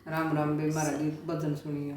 राम राम बे मारा गीत भजन सुनियो।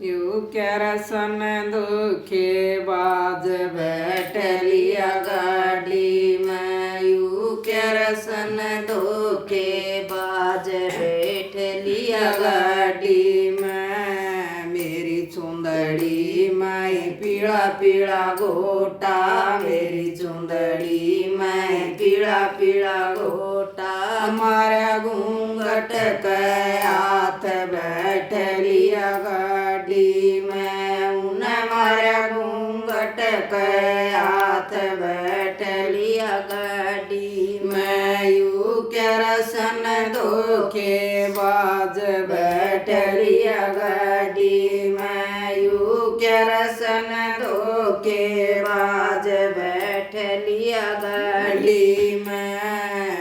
यू केरसन दुखे बाज बैठलिया गाड़ी में, यू केरसन दुखे बाज बैठलिया गाड़ी में। मेरी चुंदड़ी में पीला पीला गोटा, मेरी चुंदड़ी में पीला पीला गोटा। मारा घूंघट के हाथ बैठलिया गाड़ी में, उन्हें मारा घूंघट के हाथ बैठलिया गाड़ी में। यू केरसन धोखे बाज बैठलिया गाड़ी में, यू केरसन धोखे बाज बैठलिया गाड़ी में।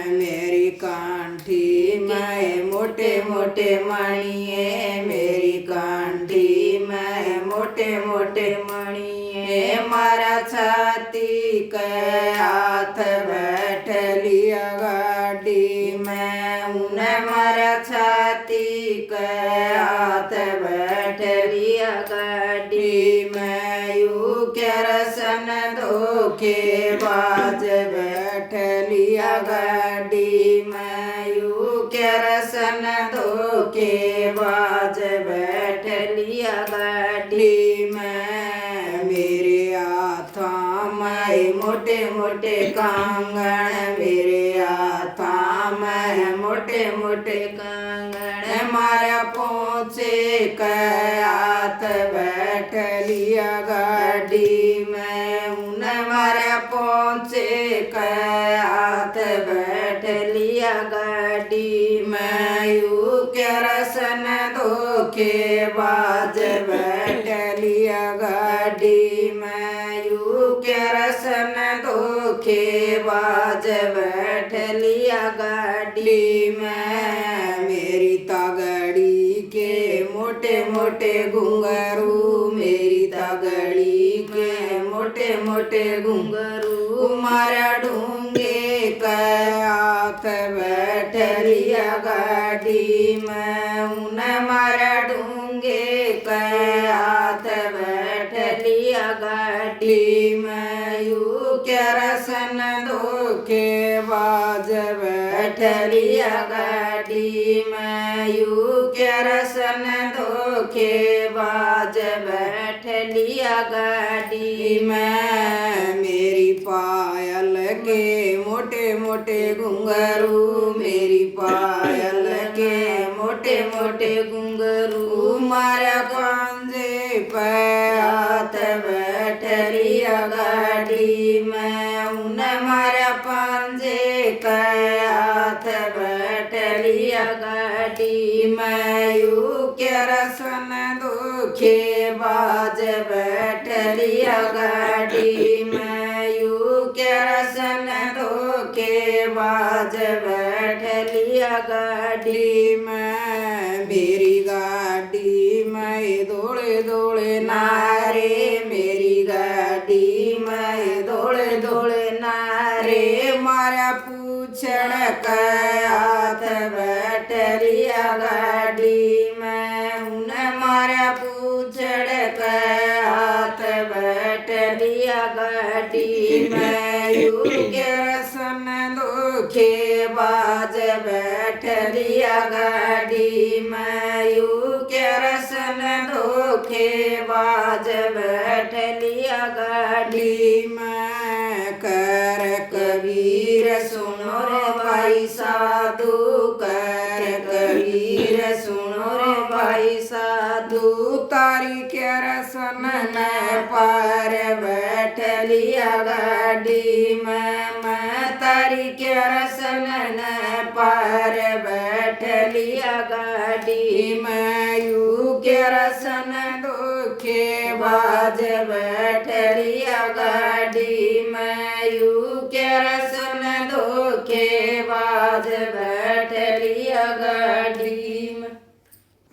मेरी कांठी में मोटे मोटे मणिये, मेरी कांठी में मोटे मोटे मणिये। मारा छाती के हाथ बैठलिया गाड़ी में, उन्हें मारा छाती के हाथ बैठलिया गाड़ी में। यू केरसन धोखे बाज बैठलिया गाड़ी में, यू केरसन धोखे बाज बैठलिया गाड़ी में। मेरे हाथों में मोटे मोटे कंगन, मेरे हाथों में मोटे मोटे कंगन। मारा पहुँचे के हाथ बैठलिया गाड़ी में, उन्हें मारा पहुँचे के हाथ बैठलिया गाड़ी में। यू केरसन धोखे बाज बैठलिया गाड़ी में, यू केरसन धोखे बाज बैठलिया गाड़ी में। मेरी तगड़ी के मोटे मोटे घुंघरू, मेरी तगड़ी के मोटे मोटे घुंघरू। मारा ढूंगे के हाथ बैठलिया गाड़ी में, उन्हें मारा ढूंगे के हाथ बैठलिया गाड़ी में। यू केरसन धोखे बाज बैठलिया गाड़ी में, यू केरसन धोखे बाज बैठलिया गाड़ी में। मेरी पायल के मोटे मोटे घुंघरू, मेरी पायल के मोटे मोटे घुंघरू। मारा पंजे पे हाथ बैठलिया गाड़ी में, उन्हें मारा पंजे के हाथ बैठलिया गाड़ी में। यू केरसन धोखे बाज बैठलिया गाड़ी में, यू केरसन धोखे बाज बैठलिया गाड़ी में। मेरी गाड़ी में दौड़े दौड़े नारे, मेरी गाड़ी में दौड़े दौड़े नारे। मारा पूछड़ के हाथ बैठलिया गाड़ी में, उन्हें मारा पूछड़ के हाथ बैठलिया गाड़ी में। यू केरसन धोखे बाज बैठलिया गाड़ी में, यू केरसन धोखे बाज बैठलिया गाड़ी में। कर कबीर सुनो रे भाई साधु, कर कबीर सुनो रे भाई साधु। तारी केरसन न पार बैठलिया गाड़ी में, मैं तारी केरसन न पार बैठलिया गाड़ी में। यू केरसन धोखे बाज बैठलिया गाड़ी में, यू केरसन धोखे बाज बैठलिया गाड़ी